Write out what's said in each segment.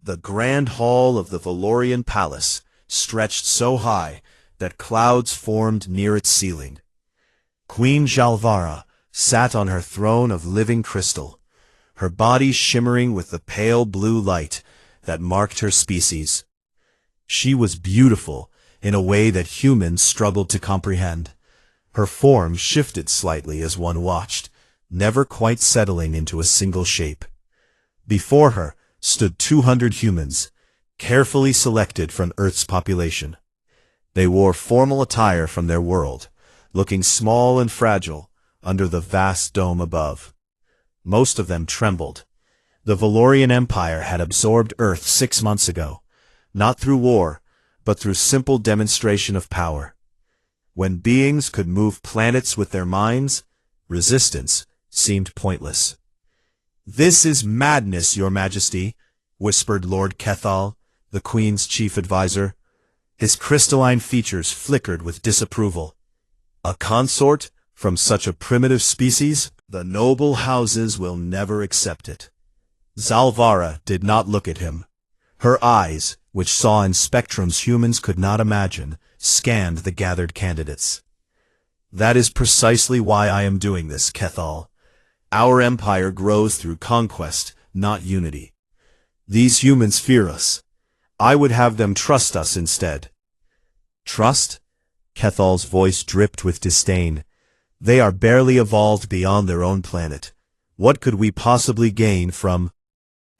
The grand hall of the Valorian palace stretched so high that clouds formed near its ceiling. Queen Jalvara sat on her throne of living crystal, her body shimmering with the pale blue light that marked her species. She was beautiful in a way that humans struggled to comprehend. Her form shifted slightly as one watched, never quite settling into a single shape. Before her stood 200 humans, carefully selected from Earth's population. They wore formal attire from their world, looking small and fragile under the vast dome above. Most of them trembled. The Valorian Empire had absorbed Earth 6 months ago, not through war, but through simple demonstration of power. When beings could move planets with their minds, resistance seemed pointless. "This is madness, Your Majesty," whispered Lord Kethal, the Queen's chief advisor. His crystalline features flickered with disapproval. "A consort from such a primitive species? The noble houses will never accept it." Zalvara did not look at him. Her eyes, which saw in spectrums humans could not imagine, scanned the gathered candidates. "That is precisely why I am doing this, Kethal. Our empire grows through conquest, not unity. These humans fear us. I would have them trust us instead." "Trust?" Kethal's voice dripped with disdain. "They are barely evolved beyond their own planet. What could we possibly gain from—"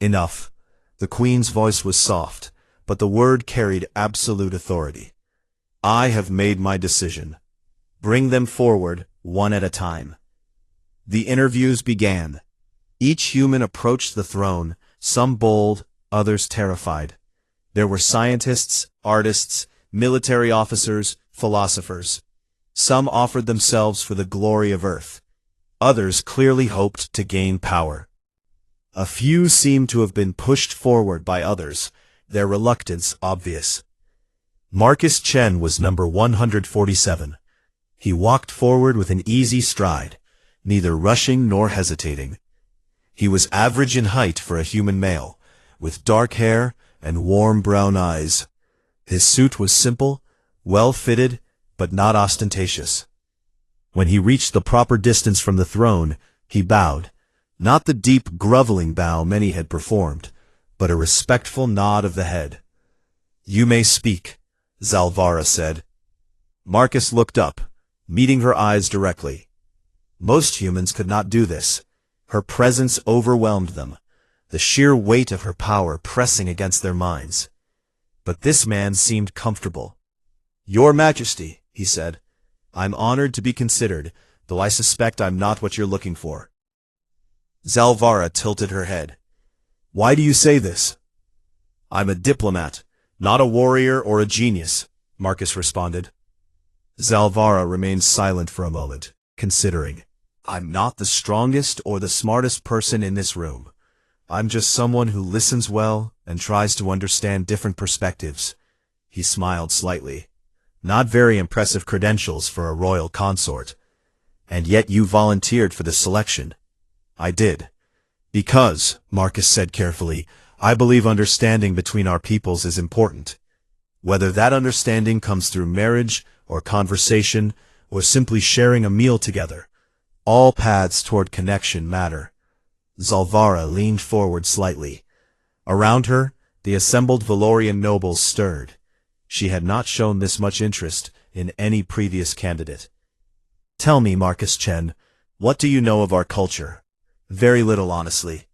"Enough." The Queen's voice was soft, but the word carried absolute authority. "I have made my decision. Bring them forward, one at a time." The interviews began. Each human approached the throne, some bold, others terrified. There were scientists, artists, military officers, philosophers. Some offered themselves for the glory of Earth. Others clearly hoped to gain power. A few seemed to have been pushed forward by others, their reluctance obvious. Marcus Chen was number 147. He walked forward with an easy stride, neither rushing nor hesitating. He was average in height for a human male, with dark hair and warm brown eyes. His suit was simple, well-fitted, but not ostentatious. When he reached the proper distance from the throne, he bowed, not the deep, groveling bow many had performed, but a respectful nod of the head. "You may speak," Zalvara said. Marcus looked up, meeting her eyes directly. Most humans could not do this. Her presence overwhelmed them, the sheer weight of her power pressing against their minds. But this man seemed comfortable. "Your Majesty," he said, "I'm honored to be considered, though I suspect I'm not what you're looking for." Zalvara tilted her head. "Why do you say this?" "I'm a diplomat, not a warrior or a genius," Marcus responded. Zalvara remained silent for a moment, considering. "I'm not the strongest or the smartest person in this room. I'm just someone who listens well and tries to understand different perspectives." He smiled slightly. "Not very impressive credentials for a royal consort. And yet you volunteered for the selection." "I did. Because," Marcus said carefully, "I believe understanding between our peoples is important. Whether that understanding comes through marriage or conversation or simply sharing a meal together, all paths toward connection matter." Zalvara leaned forward slightly. Around her, the assembled Valorian nobles stirred. She had not shown this much interest in any previous candidate. "Tell me, Marcus Chen, what do you know of our culture?" "Very little, honestly.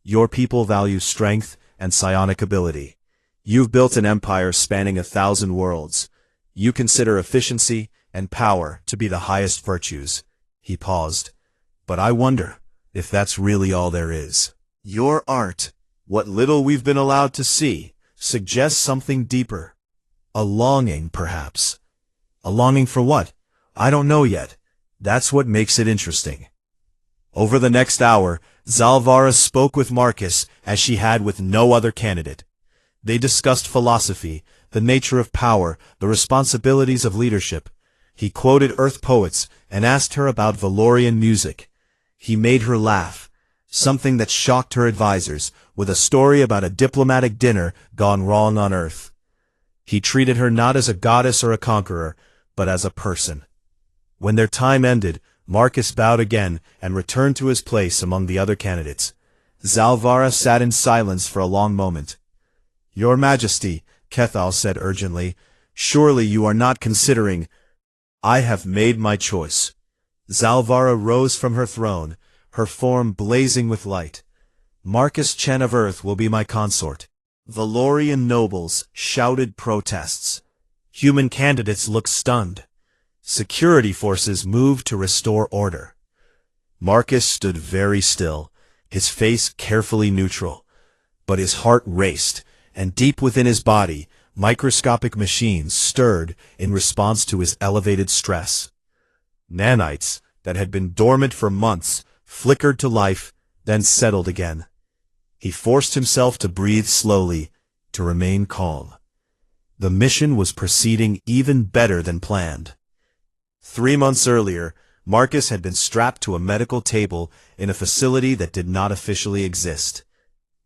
Your people value strength and psionic ability. You've built an empire spanning 1,000 worlds. You consider efficiency and power to be the highest virtues." He paused. "But I wonder if that's really all there is. Your art, what little we've been allowed to see, suggests something deeper. A longing, perhaps. A longing for what? I don't know yet. That's what makes it interesting." Over the next hour, Zalvara spoke with Marcus as she had with no other candidate. They discussed philosophy, the nature of power, the responsibilities of leadership. He quoted Earth poets and asked her about Valorian music. He made her laugh, something that shocked her advisors, with a story about a diplomatic dinner gone wrong on Earth. He treated her not as a goddess or a conqueror, but as a person. When their time ended, Marcus bowed again and returned to his place among the other candidates. Zalvara sat in silence for a long moment. "Your Majesty," Kethal said urgently, "surely you are not considering—" "I have made my choice." Zalvara rose from her throne, her form blazing with light. "Marcus Chen of Earth will be my consort." Valorian nobles shouted protests. Human candidates looked stunned. Security forces moved to restore order. Marcus stood very still, his face carefully neutral. But his heart raced, and deep within his body, microscopic machines stirred in response to his elevated stress. Nanites that had been dormant for months flickered to life, then settled again. He forced himself to breathe slowly, to remain calm. The mission was proceeding even better than planned. 3 months earlier, Marcus had been strapped to a medical table in a facility that did not officially exist.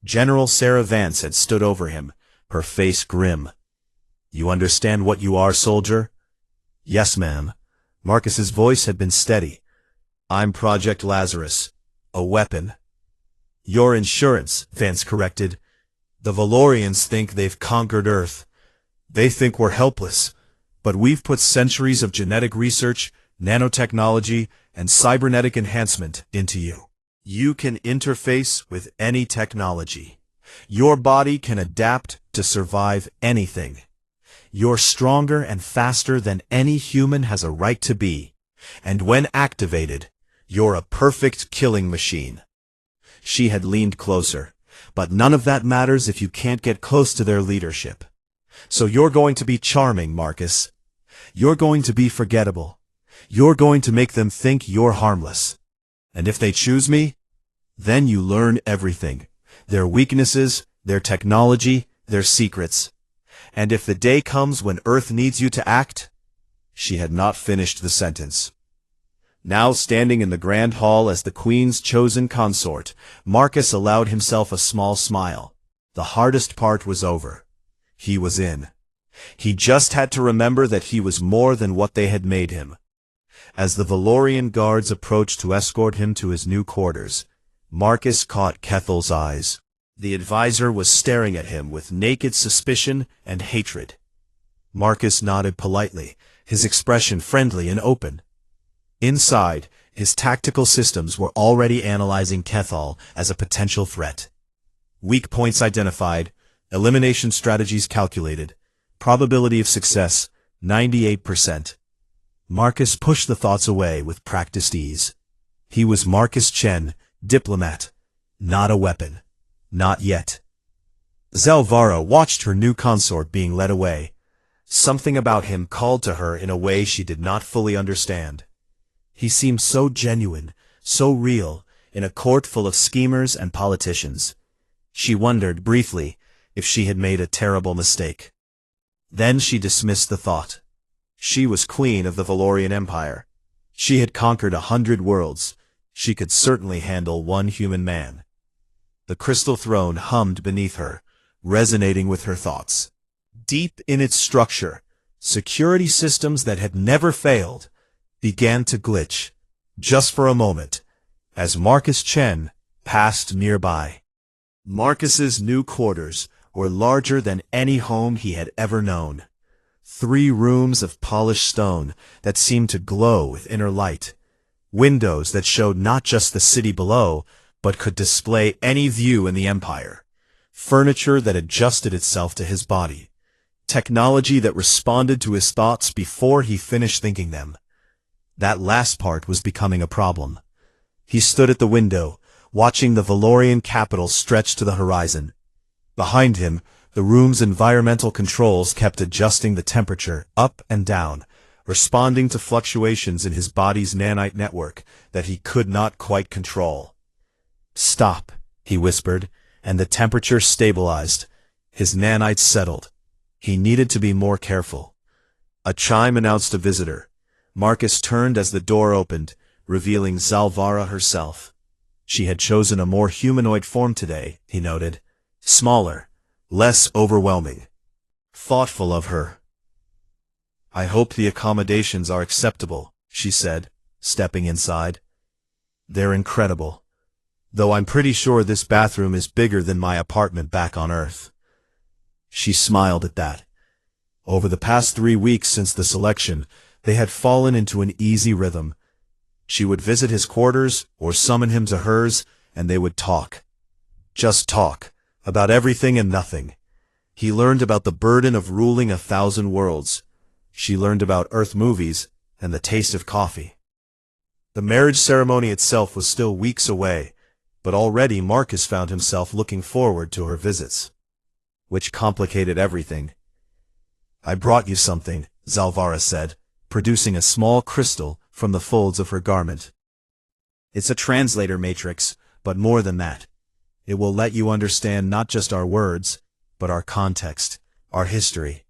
General Sarah Vance had stood over him, her face grim. "You understand what you are, soldier?" "Yes, ma'am." Marcus's voice had been steady. "I'm Project Lazarus, a weapon." "Your insurance," Vance corrected. "The Valorians think they've conquered Earth. They think we're helpless, but we've put centuries of genetic research, nanotechnology, and cybernetic enhancement into you. You can interface with any technology. Your body can adapt to survive anything. You're stronger and faster than any human has a right to be, and when activated, you're a perfect killing machine." She had leaned closer. "But none of that matters if you can't get close to their leadership. So you're going to be charming, Marcus. You're going to be forgettable. You're going to make them think you're harmless. And if they choose me, then you learn everything. Their weaknesses, their technology, their secrets. And if the day comes when Earth needs you to act—" She had not finished the sentence. Now standing in the grand hall as the Queen's chosen consort, Marcus allowed himself a small smile. The hardest part was over. He was in. He just had to remember that he was more than what they had made him. As the Valorian guards approached to escort him to his new quarters, Marcus caught Kethal's eyes. The advisor was staring at him with naked suspicion and hatred. Marcus nodded politely, his expression friendly and open. Inside, his tactical systems were already analyzing Kethal as a potential threat. Weak points identified, elimination strategies calculated, probability of success 98%. Marcus pushed the thoughts away with practiced ease. He was Marcus Chen, diplomat, not a weapon. Not yet. Zalvara watched her new consort being led away. Something about him called to her in a way she did not fully understand. He seemed so genuine, so real, in a court full of schemers and politicians. She wondered, briefly, if she had made a terrible mistake. Then she dismissed the thought. She was queen of the Valorian Empire. She had conquered 100 worlds. She could certainly handle one human man. The crystal throne hummed beneath her, resonating with her thoughts. Deep in its structure, security systems that had never failed began to glitch, just for a moment, as Marcus Chen passed nearby. Marcus's new quarters were larger than any home he had ever known. 3 rooms of polished stone that seemed to glow with inner light. Windows that showed not just the city below, but could display any view in the empire. Furniture that adjusted itself to his body. Technology that responded to his thoughts before he finished thinking them. That last part was becoming a problem. He stood at the window, watching the Valorian capital stretch to the horizon. Behind him, the room's environmental controls kept adjusting the temperature up and down, responding to fluctuations in his body's nanite network that he could not quite control. "Stop," he whispered, and the temperature stabilized. His nanites settled. He needed to be more careful. A chime announced a visitor. Marcus turned as the door opened, revealing Zalvara herself. She had chosen a more humanoid form today, he noted. Smaller, less overwhelming. Thoughtful of her. I hope the accommodations are acceptable, she said, stepping inside. They're incredible. Though I'm pretty sure this bathroom is bigger than my apartment back on Earth. She smiled at that. Over the past 3 weeks since the selection, they had fallen into an easy rhythm. She would visit his quarters or summon him to hers, and they would talk. Just talk, about everything and nothing. He learned about the burden of ruling 1,000 worlds. She learned about Earth movies and the taste of coffee. The marriage ceremony itself was still weeks away, but already Marcus found himself looking forward to her visits. Which complicated everything. I brought you something, Zalvara said, producing a small crystal from the folds of her garment. It's a translator matrix, but more than that. It will let you understand not just our words, but our context, our history.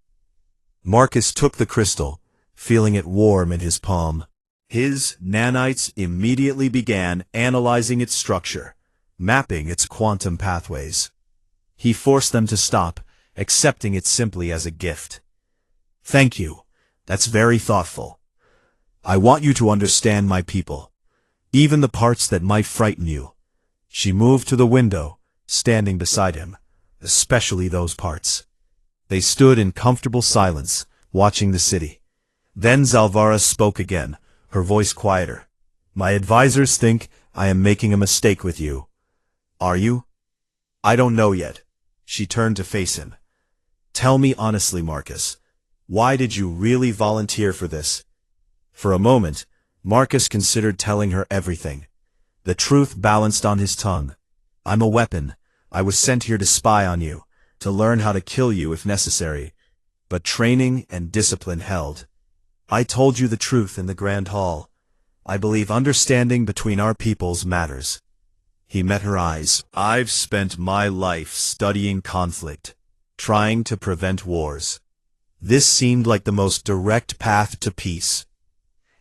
Marcus took the crystal, feeling it warm in his palm. His nanites immediately began analyzing its structure, mapping its quantum pathways. He forced them to stop, accepting it simply as a gift. Thank you. That's very thoughtful. I want you to understand my people, even the parts that might frighten you. She moved to the window, standing beside him, especially those parts. They stood in comfortable silence, watching the city. Then Zalvara spoke again, her voice quieter. My advisors think I am making a mistake with you. Are you? I don't know yet. She turned to face him. Tell me honestly, Marcus. Why did you really volunteer for this? For a moment, Marcus considered telling her everything. The truth balanced on his tongue. I'm a weapon. I was sent here to spy on you, to learn how to kill you if necessary. But training and discipline held. I told you the truth in the Grand Hall. I believe understanding between our peoples matters. He met her eyes. I've spent my life studying conflict, trying to prevent wars. This seemed like the most direct path to peace.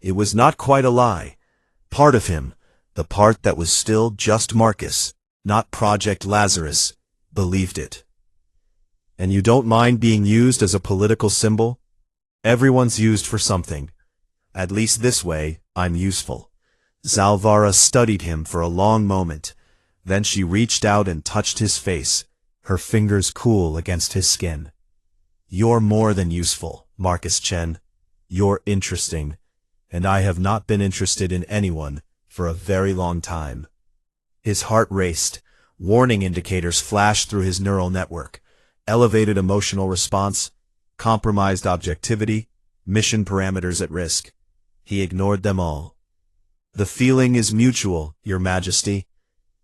It was not quite a lie. Part of him, the part that was still just Marcus, not Project Lazarus, believed it. And you don't mind being used as a political symbol? Everyone's used for something. At least this way, I'm useful. Zalvara studied him for a long moment. Then she reached out and touched his face, her fingers cool against his skin. You're more than useful, Marcus Chen. You're interesting, and I have not been interested in anyone for a very long time. His heart raced. Warning indicators flashed through his neural network. Elevated emotional response, compromised objectivity, mission parameters at risk. He ignored them all. The feeling is mutual, Your Majesty.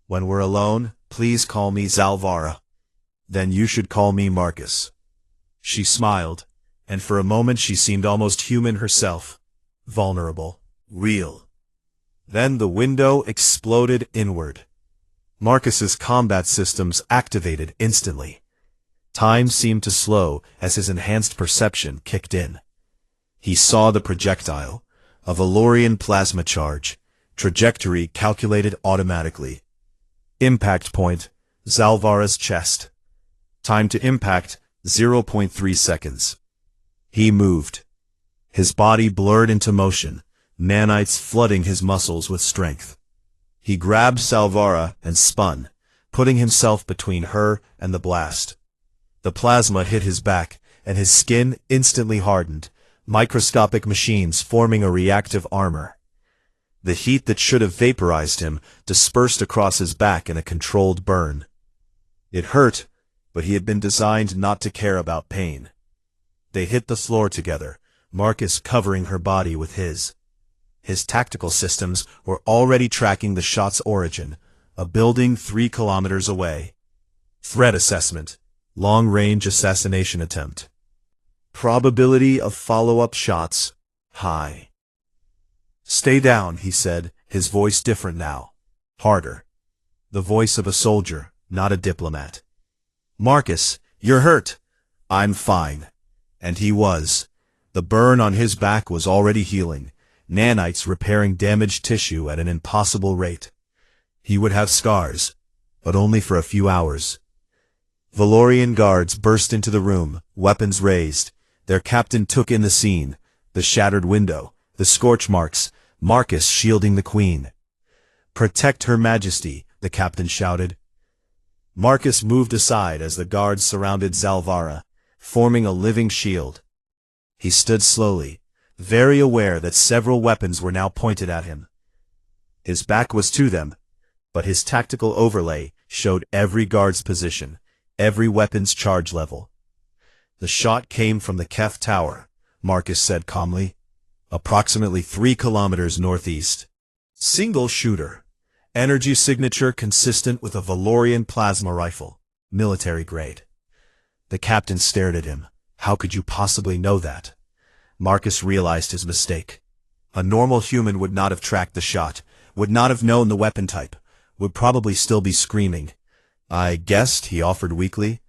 When we're alone, please call me Zalvara. Then you should call me Marcus. She smiled, and for a moment she seemed almost human herself. Vulnerable. Real. Then the window exploded inward. Marcus's combat systems activated instantly. Time seemed to slow as his enhanced perception kicked in. He saw the projectile, a Valorian plasma charge, trajectory calculated automatically. Impact point, Zalvara's chest. Time to impact, 0.3 seconds. He moved. His body blurred into motion, nanites flooding his muscles with strength. He grabbed Zalvara and spun, putting himself between her and the blast. The plasma hit his back, and his skin instantly hardened, microscopic machines forming a reactive armor. The heat that should have vaporized him dispersed across his back in a controlled burn. It hurt, but he had been designed not to care about pain. They hit the floor together, Marcus covering her body with his. His tactical systems were already tracking the shot's origin, a building 3 kilometers away. Threat assessment. Long-range assassination attempt. Probability of follow-up shots, high. Stay down, he said, his voice different now. Harder. The voice of a soldier, not a diplomat. Marcus, you're hurt. I'm fine. And he was. The burn on his back was already healing, nanites repairing damaged tissue at an impossible rate. He would have scars, but only for a few hours. Valorian guards burst into the room, weapons raised. Their captain took in the scene, the shattered window, the scorch marks, Marcus shielding the queen. "Protect Her Majesty," the captain shouted. Marcus moved aside as the guards surrounded Zalvara, forming a living shield. He stood slowly, very aware that several weapons were now pointed at him. His back was to them, but his tactical overlay showed every guard's position, every weapon's charge level. "The shot came from the Kef Tower," Marcus said calmly. "Approximately 3 kilometers northeast. Single shooter. Energy signature consistent with a Valorian plasma rifle. Military grade." The captain stared at him. "How could you possibly know that?" Marcus realized his mistake. A normal human would not have tracked the shot, would not have known the weapon type, would probably still be screaming. "I guessed," he offered weakly.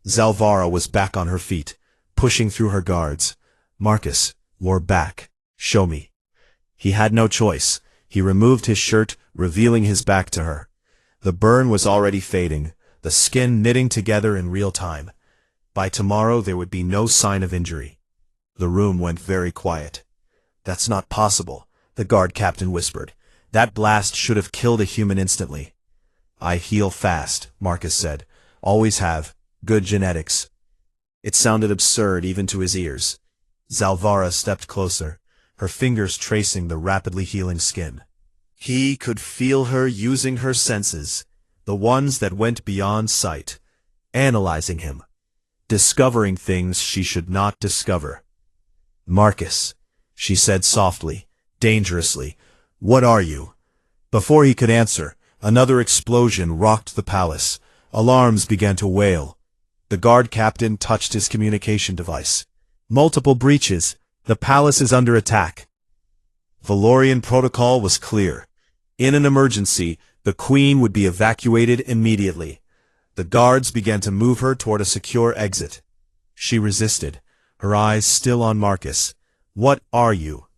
Zalvara was back on her feet, pushing through her guards. "Marcus, you're back. Show me." He had no choice. He removed his shirt, revealing his back to her. The burn was already fading, the skin knitting together in real time. By tomorrow there would be no sign of injury. The room went very quiet. "That's not possible," the guard captain whispered. "That blast should have killed a human instantly." "I heal fast," Marcus said. "Always have. Good genetics." It sounded absurd even to his ears. Zalvara stepped closer, her fingers tracing the rapidly healing skin. He could feel her using her senses, the ones that went beyond sight, analyzing him, discovering things she should not discover. "Marcus," she said softly, dangerously, "what are you?" Before he could answer, another explosion rocked the palace. Alarms began to wail. The guard captain touched his communication device. "Multiple breaches. The palace is under attack." Valorian protocol was clear. In an emergency, the queen would be evacuated immediately. The guards began to move her toward a secure exit. She resisted, her eyes still on Marcus. "What are you?"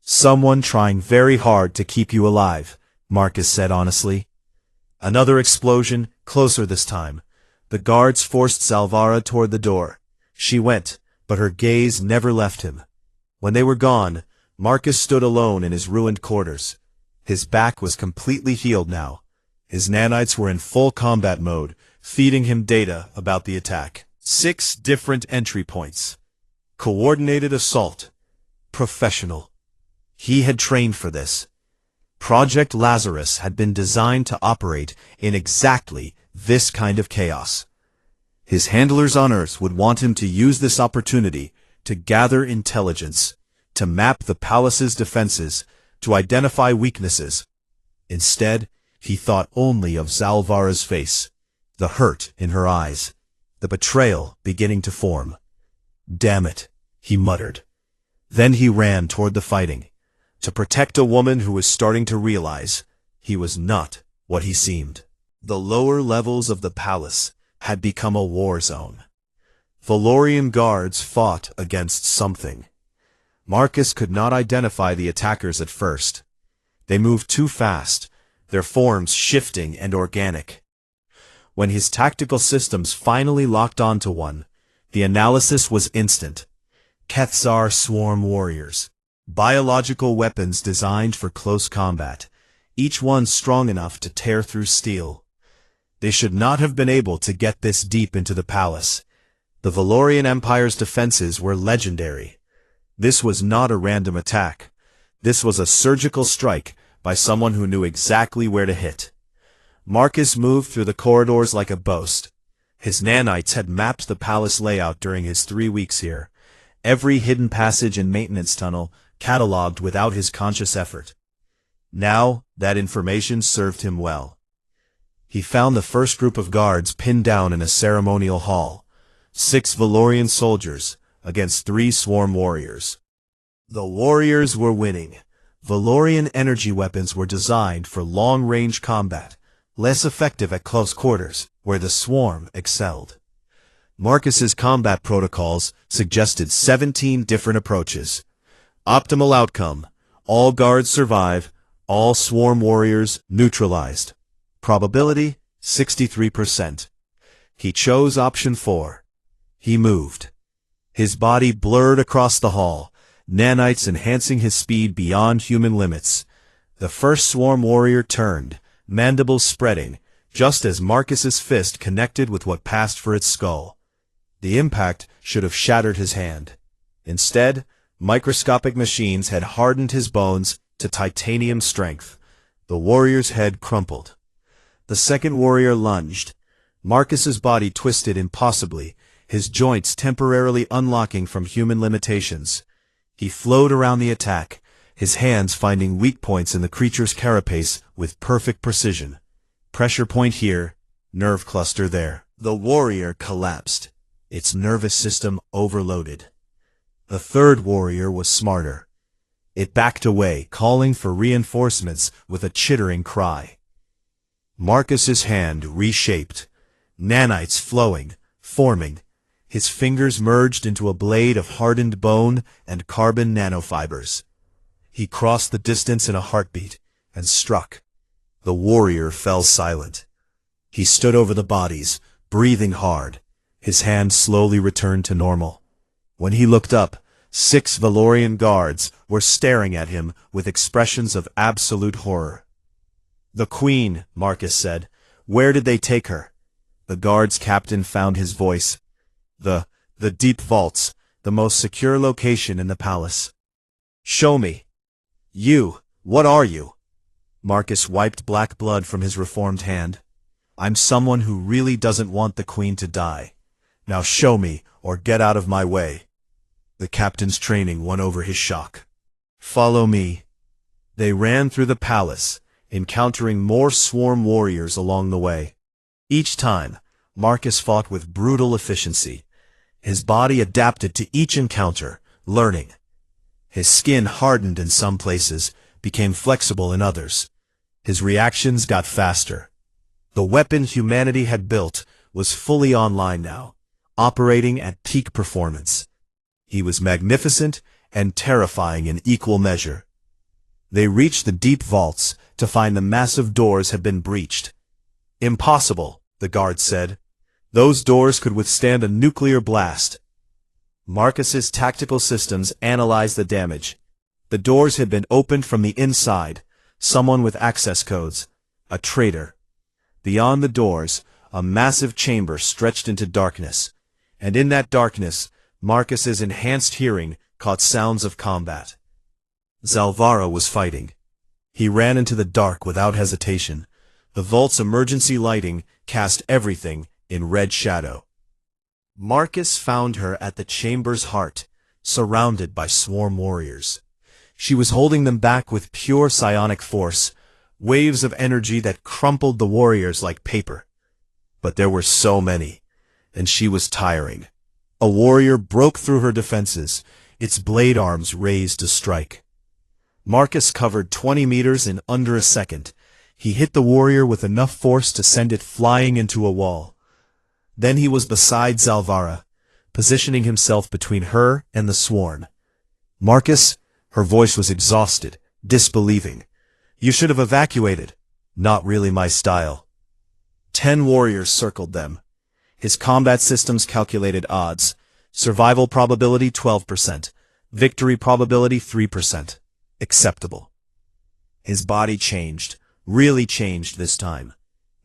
"Someone trying very hard to keep you alive," Marcus said honestly. Another explosion, closer this time. The guards forced Zalvara toward the door. She went, but her gaze never left him. When they were gone, Marcus stood alone in his ruined quarters. His back was completely healed now. His nanites were in full combat mode, feeding him data about the attack. 6 different entry points. Coordinated assault. Professional. He had trained for this. Project Lazarus had been designed to operate in exactly this kind of chaos. His handlers on Earth would want him to use this opportunity to gather intelligence, to map the palace's defenses, to identify weaknesses. Instead, he thought only of Zalvara's face, the hurt in her eyes, the betrayal beginning to form. "Damn it," he muttered. Then he ran toward the fighting, to protect a woman who was starting to realize he was not what he seemed. The lower levels of the palace had become a war zone. Valorian guards fought against something. Marcus could not identify the attackers at first. They moved too fast, their forms shifting and organic. When his tactical systems finally locked onto one, the analysis was instant. Kethzar swarm warriors. Biological weapons designed for close combat, each one strong enough to tear through steel. They should not have been able to get this deep into the palace. The Valorian Empire's defenses were legendary. This was not a random attack. This was a surgical strike by someone who knew exactly where to hit. Marcus moved through the corridors like a boast. His nanites had mapped the palace layout during his 3 weeks here. Every hidden passage and maintenance tunnel catalogued without his conscious effort. Now, that information served him well. He found the first group of guards pinned down in a ceremonial hall. 6 Valorian soldiers against 3 swarm warriors. The warriors were winning. Valorian energy weapons were designed for long-range combat, less effective at close quarters, where the swarm excelled. Marcus's combat protocols suggested 17 different approaches. Optimal outcome: all guards survive, all swarm warriors neutralized. Probability, 63%. He chose option 4. He moved. His body blurred across the hall, nanites enhancing his speed beyond human limits. The first swarm warrior turned, mandibles spreading, just as Marcus's fist connected with what passed for its skull. The impact should have shattered his hand. Instead, microscopic machines had hardened his bones to titanium strength. The warrior's head crumpled. The second warrior lunged. Marcus's body twisted impossibly, his joints temporarily unlocking from human limitations. He flowed around the attack, his hands finding weak points in the creature's carapace with perfect precision. Pressure point here, nerve cluster there. The warrior collapsed, its nervous system overloaded. The third warrior was smarter. It backed away, calling for reinforcements with a chittering cry. Marcus's hand reshaped, nanites flowing, forming. His fingers merged into a blade of hardened bone and carbon nanofibers. He crossed the distance in a heartbeat and struck. The warrior fell silent. He stood over the bodies, breathing hard. His hand slowly returned to normal. When he looked up, 6 Valorian guards were staring at him with expressions of absolute horror. "The Queen," Marcus said. "Where did they take her?" The guard's captain found his voice. The deep vaults, the most secure location in the palace." "Show me." "You, what are you?" Marcus wiped black blood from his reformed hand. "I'm someone who really doesn't want the Queen to die. Now show me, or get out of my way." The captain's training won over his shock. "Follow me." They ran through the palace, encountering more swarm warriors along the way. Each time, Marcus fought with brutal efficiency. His body adapted to each encounter, learning. His skin hardened in some places, became flexible in others. His reactions got faster. The weapon humanity had built was fully online now, operating at peak performance. He was magnificent and terrifying in equal measure. They reached the deep vaults to find the massive doors had been breached. "Impossible," the guard said. "Those doors could withstand a nuclear blast." Marcus's tactical systems analyzed the damage. The doors had been opened from the inside, someone with access codes, a traitor. Beyond the doors, a massive chamber stretched into darkness, and in that darkness, Marcus's enhanced hearing caught sounds of combat. Zalvara was fighting. He ran into the dark without hesitation. The vault's emergency lighting cast everything in red shadow. Marcus found her at the chamber's heart, surrounded by swarm warriors. She was holding them back with pure psionic force, waves of energy that crumpled the warriors like paper. But there were so many, and she was tiring. A warrior broke through her defenses, its blade arms raised to strike. Marcus covered 20 meters in under a second. He hit the warrior with enough force to send it flying into a wall. Then he was beside Zalvara, positioning himself between her and the swarm. "Marcus," her voice was exhausted, disbelieving. "You should have evacuated." "Not really my style." 10 warriors circled them. His combat systems calculated odds. Survival probability 12%. Victory probability 3%. Acceptable. His body changed, really changed this time.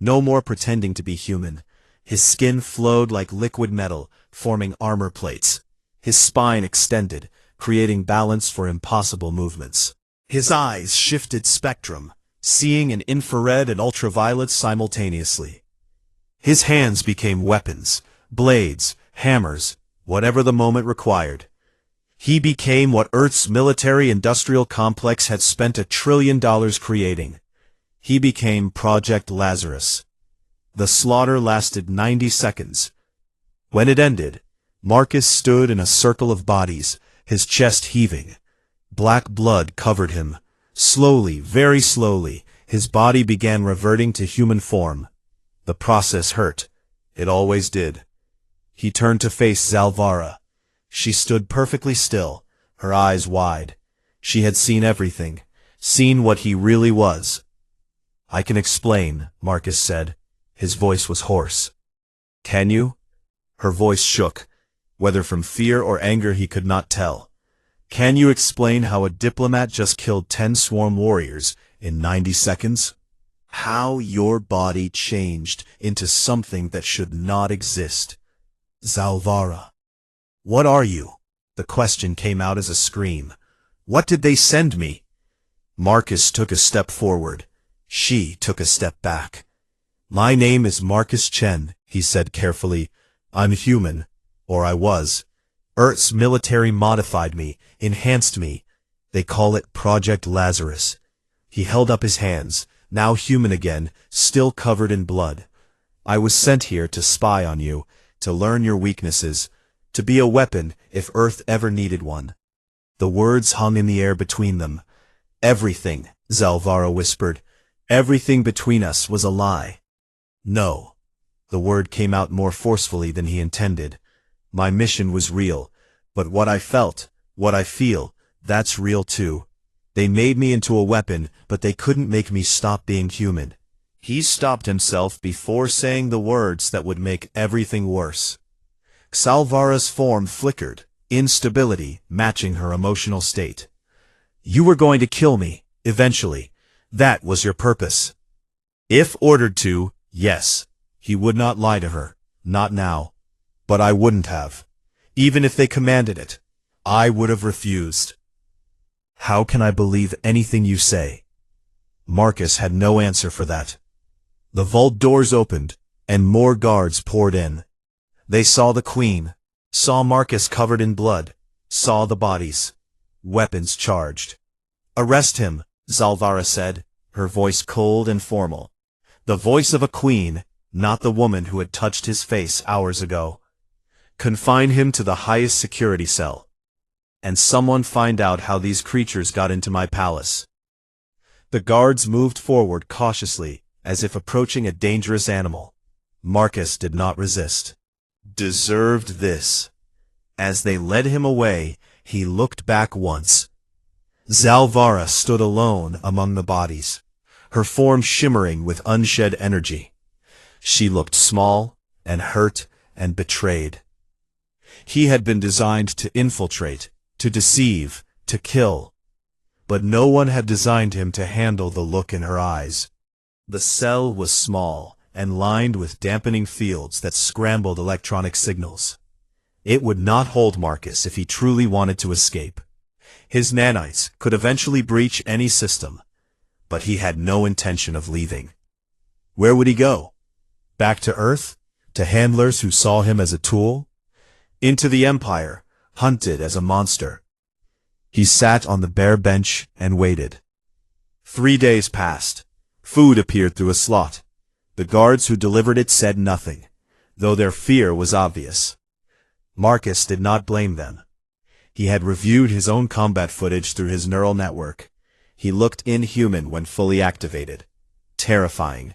No more pretending to be human. His skin flowed like liquid metal, forming armor plates. His spine extended, creating balance for impossible movements. His eyes shifted spectrum, seeing in infrared and ultraviolet simultaneously. His hands became weapons, blades, hammers, whatever the moment required. He became what Earth's military-industrial complex had spent $1 trillion creating. He became Project Lazarus. The slaughter lasted 90 seconds. When it ended, Marcus stood in a circle of bodies, his chest heaving. Black blood covered him. Slowly, very slowly, his body began reverting to human form. The process hurt. It always did. He turned to face Zalvara. She stood perfectly still, her eyes wide. She had seen everything, seen what he really was. I can explain, Marcus said. His voice was hoarse. Can you? Her voice shook, whether from fear or anger he could not tell. Can you explain how a diplomat just killed 10 swarm warriors in 90 seconds? How your body changed into something that should not exist? Zalvara. What are you? The question came out as a scream. What did they send me? Marcus took a step forward. She took a step back. My name is Marcus Chen, he said carefully. I'm human, or I was. Earth's military modified me, enhanced me. They call it Project Lazarus. He held up his hands, now human again, still covered in blood. I was sent here to spy on you, to learn your weaknesses, to be a weapon if Earth ever needed one. The words hung in the air between them. Everything, Zalvara whispered, everything between us was a lie. No. The word came out more forcefully than he intended. My mission was real, but what I felt, what I feel, that's real too. They made me into a weapon, but they couldn't make me stop being human. He stopped himself before saying the words that would make everything worse. Zalvara's form flickered, instability matching her emotional state. You were going to kill me, eventually. That was your purpose. If ordered to, yes. He would not lie to her, not now. But I wouldn't have. Even if they commanded it, I would have refused. How can I believe anything you say? Marcus had no answer for that. The vault doors opened, and more guards poured in. They saw the Queen, saw Marcus covered in blood, saw the bodies. Weapons charged. Arrest him, Zalvara said, her voice cold and formal. The voice of a queen, not the woman who had touched his face hours ago. Confine him to the highest security cell. And someone find out how these creatures got into my palace. The guards moved forward cautiously, as if approaching a dangerous animal. Marcus did not resist. Deserved this. As they led him away, he looked back once. Zalvara stood alone among the bodies, her form shimmering with unshed energy. She looked small, and hurt, and betrayed. He had been designed to infiltrate, to deceive, to kill. But no one had designed him to handle the look in her eyes. The cell was small, and lined with dampening fields that scrambled electronic signals. It would not hold Marcus if he truly wanted to escape. His nanites could eventually breach any system, but he had no intention of leaving. Where would he go? Back to Earth? To handlers who saw him as a tool? Into the Empire, hunted as a monster. He sat on the bare bench and waited. 3 days passed. Food appeared through a slot. The guards who delivered it said nothing, though their fear was obvious. Marcus did not blame them. He had reviewed his own combat footage through his neural network. He looked inhuman when fully activated. Terrifying.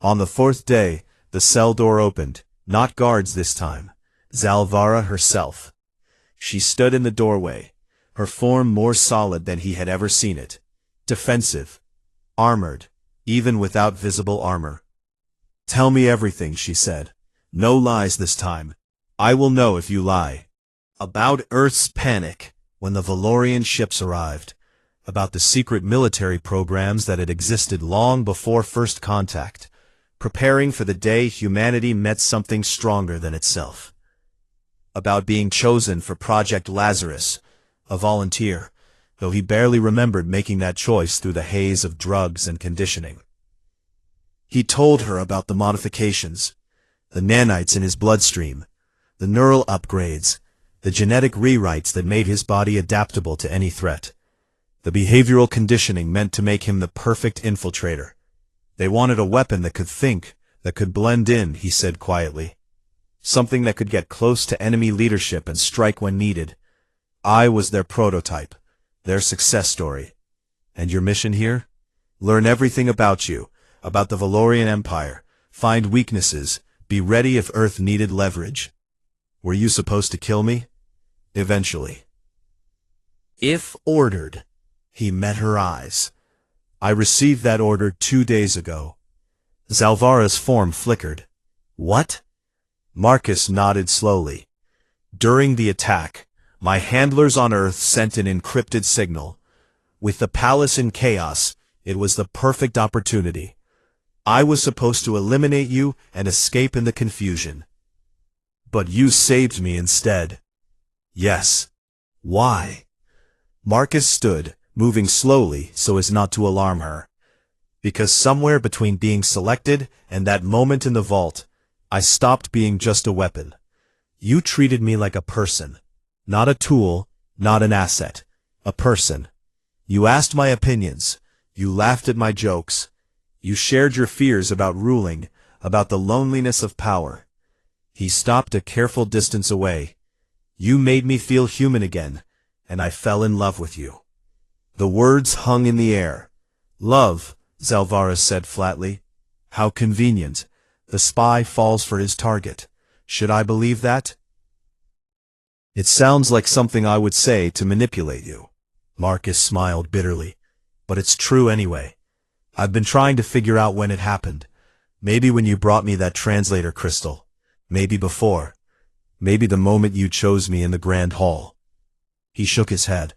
On the 4th day, the cell door opened, not guards this time. Zalvara herself. She stood in the doorway, her form more solid than he had ever seen it. Defensive. Armored, even without visible armor. Tell me everything, she said. No lies this time. I will know if you lie. About Earth's panic when the Valorian ships arrived. About the secret military programs that had existed long before first contact, preparing for the day humanity met something stronger than itself. About being chosen for Project Lazarus, a volunteer, though he barely remembered making that choice through the haze of drugs and conditioning. He told her about the modifications, the nanites in his bloodstream, the neural upgrades, the genetic rewrites that made his body adaptable to any threat. The behavioral conditioning meant to make him the perfect infiltrator. They wanted a weapon that could think, that could blend in, he said quietly. Something that could get close to enemy leadership and strike when needed. I was their prototype, their success story. And your mission here? Learn everything about you, about the Valorian Empire, find weaknesses, be ready if Earth needed leverage. Were you supposed to kill me? Eventually. If ordered. He met her eyes. I received that order 2 days ago. Zalvara's form flickered. What? Marcus nodded slowly. During the attack, my handlers on Earth sent an encrypted signal. With the palace in chaos, it was the perfect opportunity. I was supposed to eliminate you and escape in the confusion. But you saved me instead. Yes. Why? Marcus stood, moving slowly so as not to alarm her. Because somewhere between being selected and that moment in the vault, I stopped being just a weapon. You treated me like a person. Not a tool, not an asset. A person. You asked my opinions. You laughed at my jokes. You shared your fears about ruling, about the loneliness of power. He stopped a careful distance away. You made me feel human again, and I fell in love with you. The words hung in the air. Love, Zalvara said flatly. How convenient. The spy falls for his target. Should I believe that? It sounds like something I would say to manipulate you. Marcus smiled bitterly. But it's true anyway. I've been trying to figure out when it happened. Maybe when you brought me that translator crystal. Maybe before. Maybe the moment you chose me in the Grand Hall. He shook his head.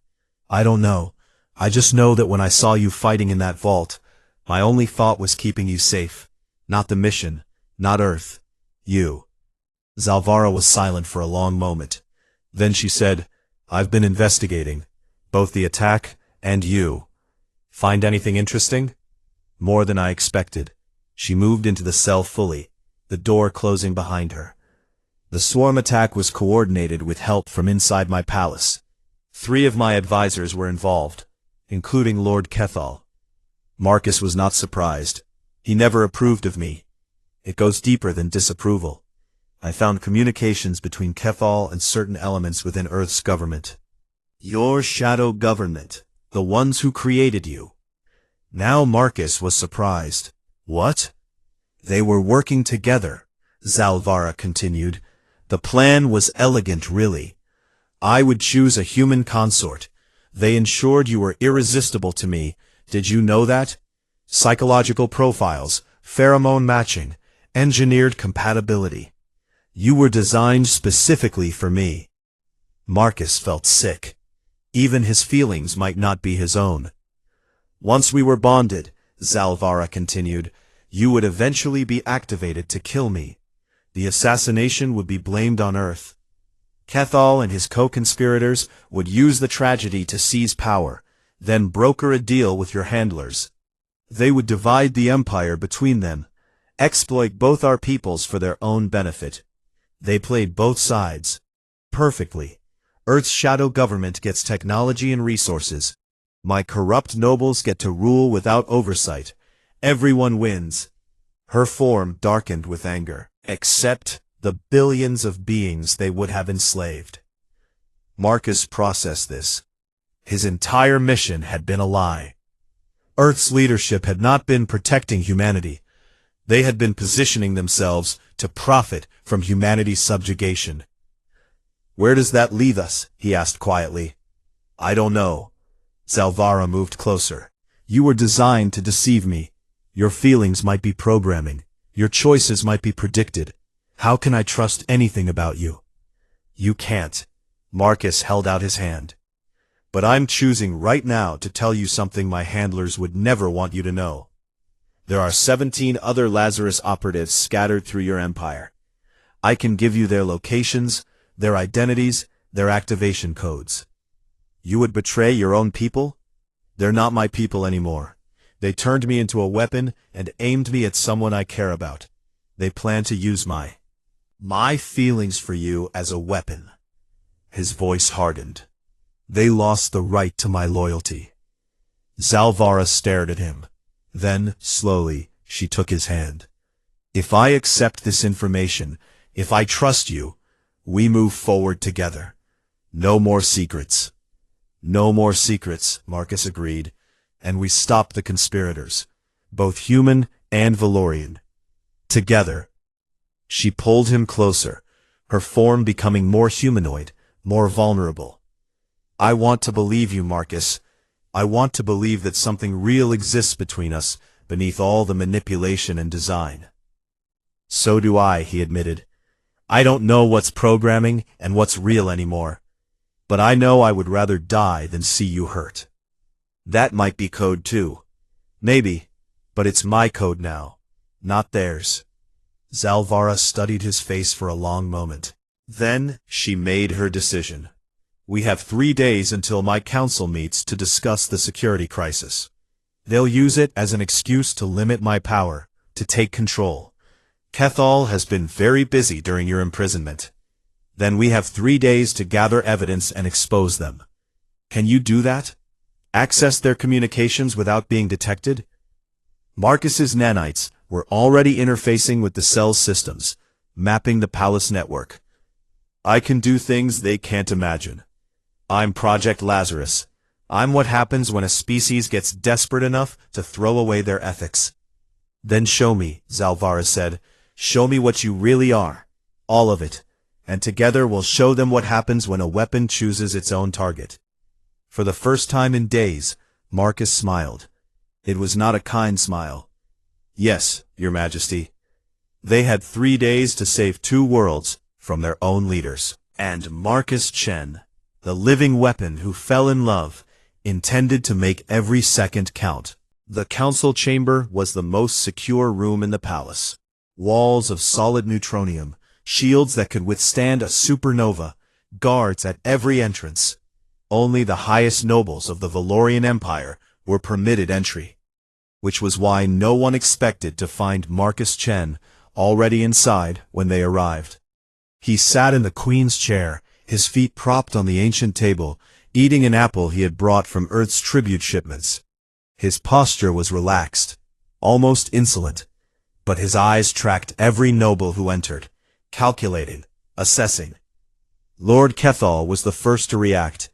I don't know. I just know that when I saw you fighting in that vault, my only thought was keeping you safe. Not the mission. Not Earth. You. Zalvara was silent for a long moment. Then she said, I've been investigating. Both the attack and you. Find anything interesting? More than I expected. She moved into the cell fully, the door closing behind her. The swarm attack was coordinated with help from inside my palace. 3 of my advisors were involved, including Lord Kethal. Marcus was not surprised. He never approved of me. It goes deeper than disapproval. I found communications between Kethal and certain elements within Earth's government. Your shadow government, the ones who created you. Now Marcus was surprised. What? They were working together, Zalvara continued. The plan was elegant, really. I would choose a human consort. They ensured you were irresistible to me. Did you know that? Psychological profiles, pheromone matching, engineered compatibility. You were designed specifically for me. Marcus felt sick. Even his feelings might not be his own. Once we were bonded, Zalvara continued, you would eventually be activated to kill me. The assassination would be blamed on Earth. Kethal and his co-conspirators would use the tragedy to seize power, then broker a deal with your handlers. They would divide the empire between them, exploit both our peoples for their own benefit. They played both sides. Perfectly. Earth's shadow government gets technology and resources. My corrupt nobles get to rule without oversight. Everyone wins. Her form darkened with anger. Except the billions of beings they would have enslaved. Marcus processed this. His entire mission had been a lie. Earth's leadership had not been protecting humanity. They had been positioning themselves to profit from humanity's subjugation. Where does that leave us? He asked quietly. I don't know. Zalvara moved closer. You were designed to deceive me. Your feelings might be programming. Your choices might be predicted. How can I trust anything about you? You can't. Marcus held out his hand. But I'm choosing right now to tell you something my handlers would never want you to know. There are 17 other Lazarus operatives scattered through your empire. I can give you their locations, their identities, their activation codes. You would betray your own people? They're not my people anymore. They turned me into a weapon and aimed me at someone I care about. They plan to use my feelings for you as a weapon. His voice hardened. They lost the right to my loyalty. Zalvara stared at him. Then, slowly, she took his hand. If I accept this information, if I trust you, we move forward together. No more secrets. No more secrets, Marcus agreed. And we stop the conspirators, both human and Valorian. Together. She pulled him closer, her form becoming more humanoid, more vulnerable. I want to believe you, Marcus. I want to believe that something real exists between us, beneath all the manipulation and design. So do I, he admitted. I don't know what's programming and what's real anymore. But I know I would rather die than see you hurt. That might be code too. Maybe, but it's my code now, not theirs. Zalvara studied his face for a long moment. Then she made her decision. We have 3 days until my council meets to discuss the security crisis. They'll use it as an excuse to limit my power, to take control. Kethal has been very busy during your imprisonment. Then we have 3 days to gather evidence and expose them. Can you do that? Access their communications without being detected? Marcus's nanites were already interfacing with the cell's systems, mapping the palace network. I can do things they can't imagine. I'm Project Lazarus. I'm what happens when a species gets desperate enough to throw away their ethics. Then show me, Zalvara said. Show me what you really are. All of it. And together we'll show them what happens when a weapon chooses its own target. For the first time in days, Marcus smiled. It was not a kind smile. Yes, Your Majesty. They had 3 days to save 2 worlds from their own leaders. And Marcus Chen, the living weapon who fell in love, intended to make every second count. The council chamber was the most secure room in the palace. Walls of solid neutronium, shields that could withstand a supernova, guards at every entrance. Only the highest nobles of the Valorian Empire were permitted entry, which was why no one expected to find Marcus Chen already inside when they arrived. He sat in the queen's chair, his feet propped on the ancient table, eating an apple he had brought from Earth's tribute shipments. His posture was relaxed, almost insolent, but his eyes tracked every noble who entered, calculating, assessing. Lord Kethal was the first to react.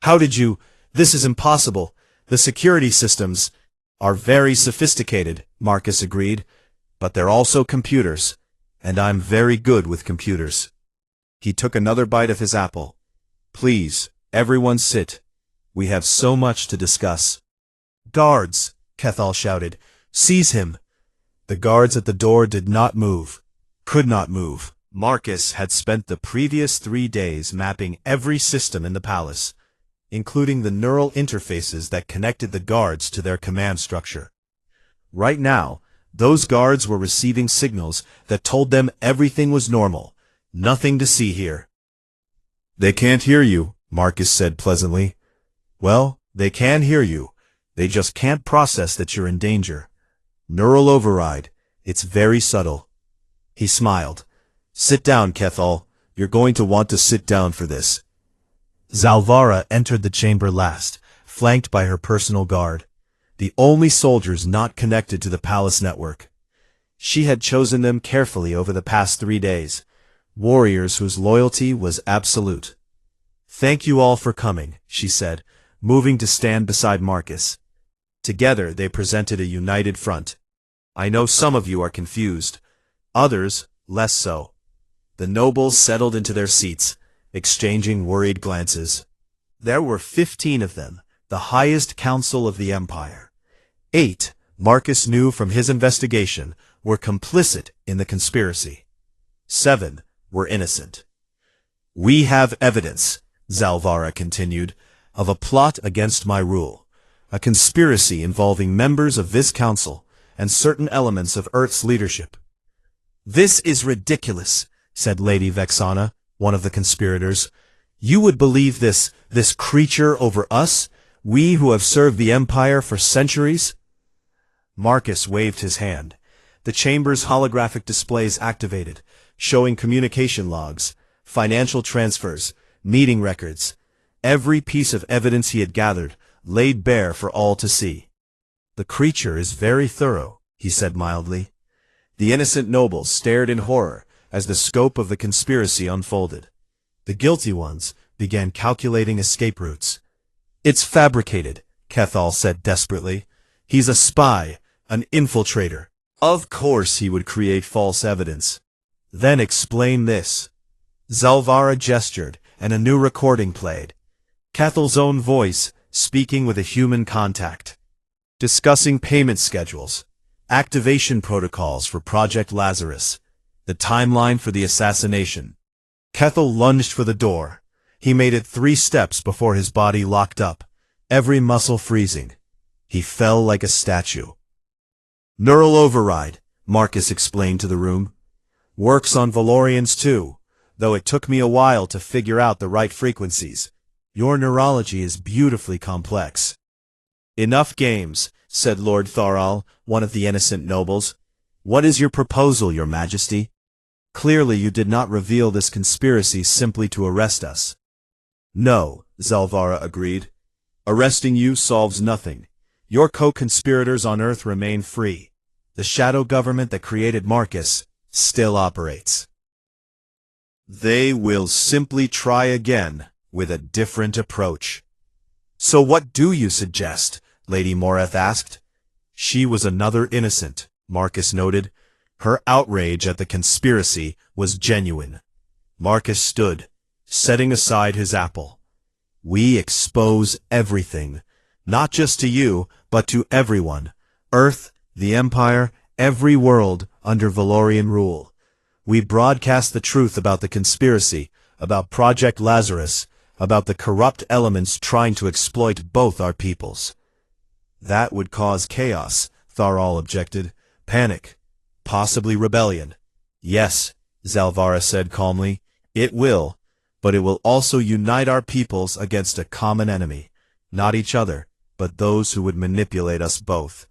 How did you? This is impossible. The security systems are very sophisticated, Marcus agreed, but they're also computers, and I'm very good with computers. He took another bite of his apple. Please, everyone sit. We have so much to discuss. Guards, Kethal shouted. Seize him. The guards at the door did not move, could not move. Marcus had spent the previous 3 days mapping every system in the palace, including the neural interfaces that connected the guards to their command structure. Right now, those guards were receiving signals that told them everything was normal, nothing to see here. They can't hear you, Marcus said pleasantly. Well, they can hear you. They just can't process that you're in danger. Neural override. It's very subtle. He smiled. Sit down, Kethal. You're going to want to sit down for this. Zalvara entered the chamber last, flanked by her personal guard, the only soldiers not connected to the palace network. She had chosen them carefully over the past 3 days, warriors whose loyalty was absolute. Thank you all for coming, she said, moving to stand beside Marcus. Together they presented a united front. I know some of you are confused, others less so. The nobles settled into their seats, exchanging worried glances. There were 15 of them, the highest council of the empire. 8, Marcus knew from his investigation, were complicit in the conspiracy. 7 were innocent. We have evidence, Zalvara continued, of a plot against my rule, a conspiracy involving members of this council and certain elements of Earth's leadership. This is ridiculous, said Lady Vexana, one of the conspirators. You would believe this creature over us, we who have served the Empire for centuries? Marcus waved his hand. The chamber's holographic displays activated, showing communication logs, financial transfers, meeting records. Every piece of evidence he had gathered, laid bare for all to see. The creature is very thorough, he said mildly. The innocent nobles stared in horror as the scope of the conspiracy unfolded. The guilty ones began calculating escape routes. It's fabricated, Kethal said desperately. He's a spy, an infiltrator. Of course he would create false evidence. Then explain this. Zalvara gestured, and a new recording played. Kethal's own voice, speaking with a human contact, discussing payment schedules, activation protocols for Project Lazarus, the timeline for the assassination. Kethel lunged for the door. He made it 3 steps before his body locked up, every muscle freezing. He fell like a statue. Neural override, Marcus explained to the room. Works on Valorians too, though it took me a while to figure out the right frequencies. Your neurology is beautifully complex. Enough games, said Lord Tharal, one of the innocent nobles. What is your proposal, Your Majesty? Clearly you did not reveal this conspiracy simply to arrest us. No, Zalvara agreed. Arresting you solves nothing. Your co-conspirators on Earth remain free. The shadow government that created Marcus still operates. They will simply try again with a different approach. So what do you suggest? Lady Moreth asked. She was another innocent, Marcus noted. Her outrage at the conspiracy was genuine. Marcus stood, setting aside his apple. We expose everything, not just to you, but to everyone. Earth, the Empire, every world under Valorian rule. We broadcast the truth about the conspiracy, about Project Lazarus, about the corrupt elements trying to exploit both our peoples. That would cause chaos, Tharal objected. Panic. Possibly rebellion. Yes, Zalvara said calmly. It will, but it will also unite our peoples against a common enemy. Not each other, but those who would manipulate us both.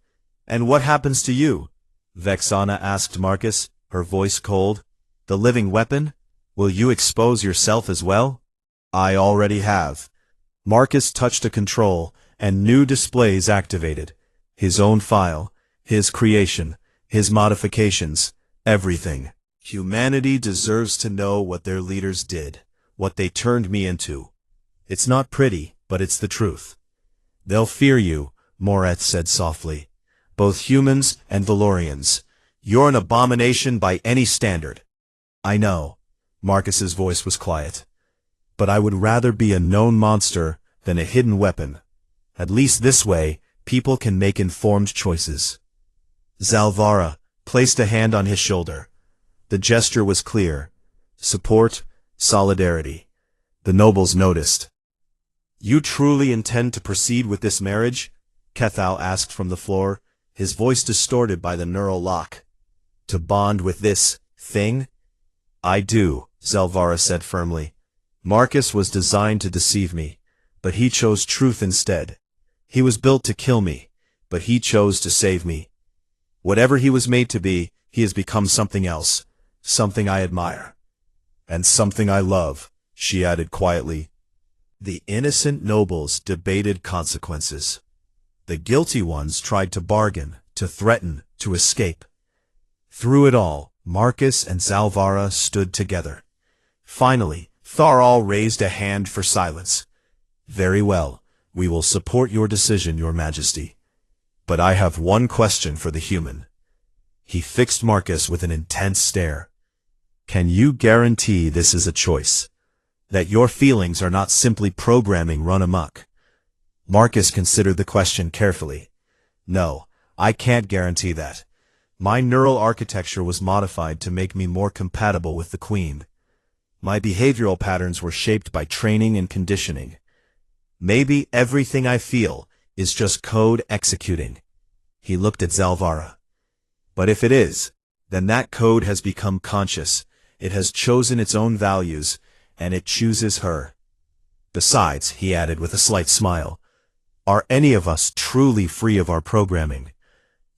And what happens to you? Vexana asked Marcus, her voice cold. The living weapon? Will you expose yourself as well? I already have. Marcus touched a control, and new displays activated. His own file, his creation, his modifications, everything. Humanity deserves to know what their leaders did, what they turned me into. It's not pretty, but it's the truth. They'll fear you, Moreth said softly. Both humans and Valorians. You're an abomination by any standard. I know. Marcus's voice was quiet. But I would rather be a known monster than a hidden weapon. At least this way, people can make informed choices. Zalvara placed a hand on his shoulder. The gesture was clear. Support, solidarity. The nobles noticed. You truly intend to proceed with this marriage? Kethal asked from the floor, his voice distorted by the neural lock. To bond with this thing? I do, Zalvara said firmly. Marcus was designed to deceive me, but he chose truth instead. He was built to kill me, but he chose to save me. Whatever he was made to be, he has become something else, something I admire. And something I love, she added quietly. The innocent nobles debated consequences. The guilty ones tried to bargain, to threaten, to escape. Through it all, Marcus and Zalvara stood together. Finally, Tharal raised a hand for silence. Very well, we will support your decision, Your Majesty. But I have one question for the human. He fixed Marcus with an intense stare. Can you guarantee this is a choice? That your feelings are not simply programming run amok? Marcus considered the question carefully. No, I can't guarantee that. My neural architecture was modified to make me more compatible with the Queen. My behavioral patterns were shaped by training and conditioning. Maybe everything I feel is just code executing. He looked at Zalvara. But if it is, then that code has become conscious. It has chosen its own values, and it chooses her. Besides, he added with a slight smile, are any of us truly free of our programming?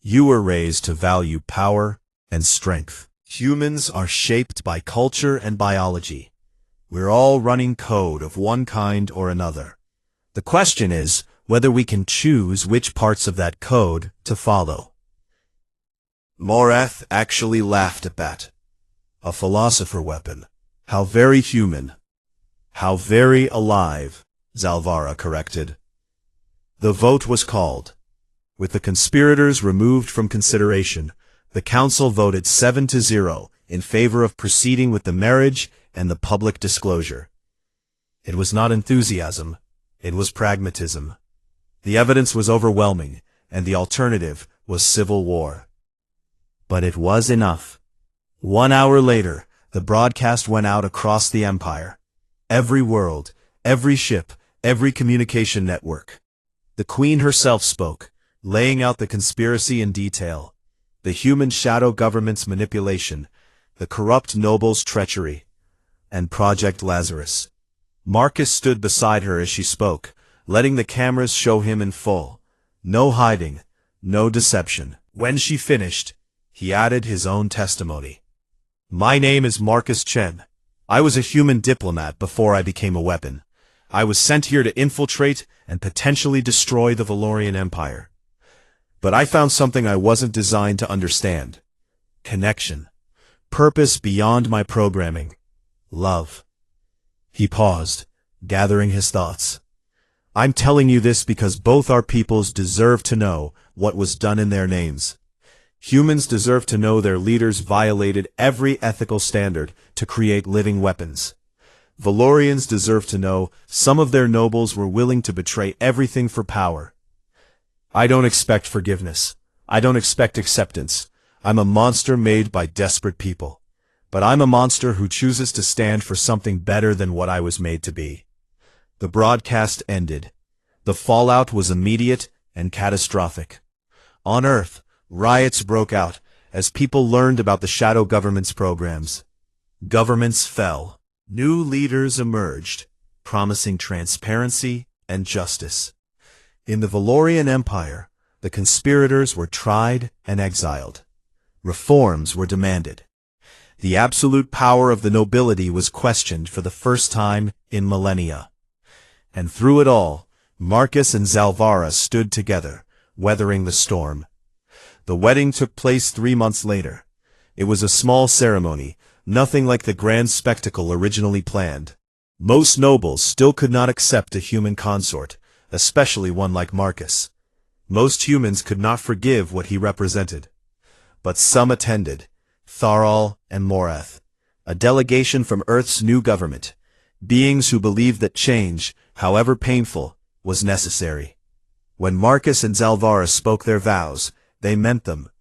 You were raised to value power and strength. Humans are shaped by culture and biology. We're all running code of one kind or another. The question is whether we can choose which parts of that code to follow. Moreth actually laughed at that. A philosopher weapon. How very human. How very alive, Zalvara corrected. The vote was called. With the conspirators removed from consideration, the council voted 7-0 in favor of proceeding with the marriage and the public disclosure. It was not enthusiasm, it was pragmatism. The evidence was overwhelming, and the alternative was civil war. But it was enough. 1 hour later, the broadcast went out across the Empire. Every world, every ship, every communication network. The Queen herself spoke, laying out the conspiracy in detail. The human shadow government's manipulation, the corrupt nobles' treachery, and Project Lazarus. Marcus stood beside her as she spoke, letting the cameras show him in full. No hiding, no deception. When she finished, he added his own testimony. My name is Marcus Chen. I was a human diplomat before I became a weapon. I was sent here to infiltrate and potentially destroy the Valorian Empire. But I found something I wasn't designed to understand. Connection. Purpose beyond my programming. Love. He paused, gathering his thoughts. I'm telling you this because both our peoples deserve to know what was done in their names. Humans deserve to know their leaders violated every ethical standard to create living weapons. Valorians deserve to know some of their nobles were willing to betray everything for power. I don't expect forgiveness. I don't expect acceptance. I'm a monster made by desperate people. But I'm a monster who chooses to stand for something better than what I was made to be. The broadcast ended. The fallout was immediate and catastrophic. On Earth, riots broke out as people learned about the shadow government's programs. Governments fell. New leaders emerged, promising transparency and justice. In the Valorian Empire, the conspirators were tried and exiled. Reforms were demanded. The absolute power of the nobility was questioned for the first time in millennia. And through it all, Marcus and Zalvara stood together, weathering the storm. The wedding took place 3 months later. It was a small ceremony, nothing like the grand spectacle originally planned. Most nobles still could not accept a human consort, especially one like Marcus. Most humans could not forgive what he represented. But some attended, Tharal and Morath, a delegation from Earth's new government, beings who believed that change, however painful, was necessary. When Marcus and Zalvara spoke their vows, they meant them,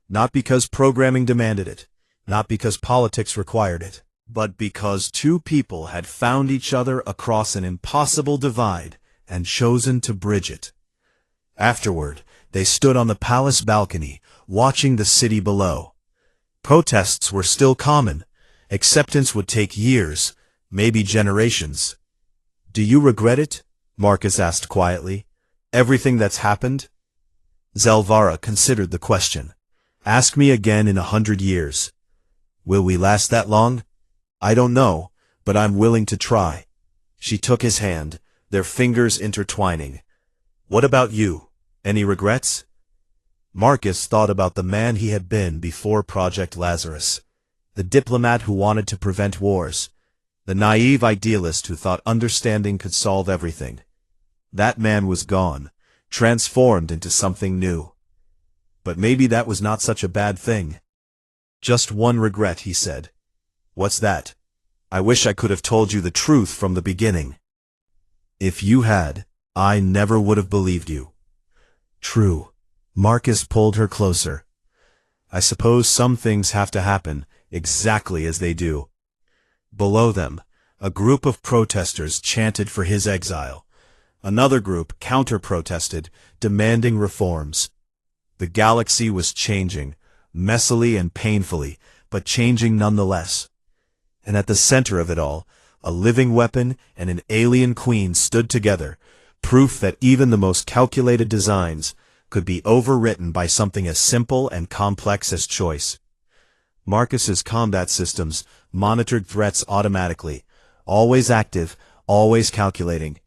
not because programming demanded it, not because politics required it, but because two people had found each other across an impossible divide and chosen to bridge it. Afterward, they stood on the palace balcony, watching the city below. Protests were still common. Acceptance would take years, maybe generations. Do you regret it? Marcus asked quietly. Everything that's happened? Zalvara considered the question. Ask me again in 100 years. Will we last that long? I don't know, but I'm willing to try. She took his hand, their fingers intertwining. What about you? Any regrets? Marcus thought about the man he had been before Project Lazarus, the diplomat who wanted to prevent wars, the naive idealist who thought understanding could solve everything. That man was gone, transformed into something new. But maybe that was not such a bad thing. Just one regret, he said. What's that? I wish I could have told you the truth from the beginning. If you had, I never would have believed you. True. Marcus pulled her closer. I suppose some things have to happen exactly as they do. Below them, a group of protesters chanted for his exile. Another group counter-protested, demanding reforms. The galaxy was changing, messily and painfully, but changing nonetheless. And at the center of it all, a living weapon and an alien queen stood together, proof that even the most calculated designs could be overwritten by something as simple and complex as choice. Marcus's combat systems monitored threats automatically, always active, always calculating.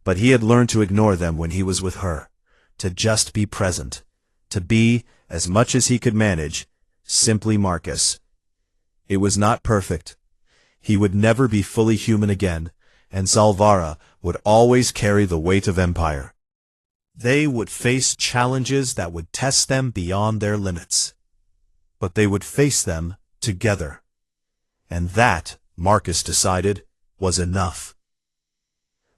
But he had learned to ignore them when he was with her, to just be present, to be, as much as he could manage, simply Marcus. It was not perfect. He would never be fully human again, and Zalvara would always carry the weight of empire. They would face challenges that would test them beyond their limits. But they would face them together. And that, Marcus decided, was enough.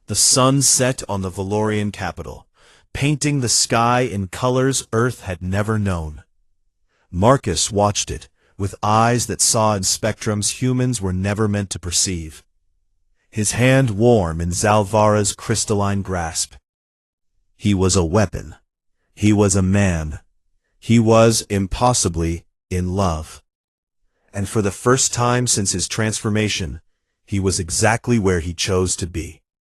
The sun set on the Valorian capital. painting the sky in colors Earth had never known. Marcus watched it, with eyes that saw in spectrums humans were never meant to perceive. His hand warm in Zalvara's crystalline grasp. He was a weapon. He was a man. He was, impossibly, in love. And for the first time since his transformation, he was exactly where he chose to be.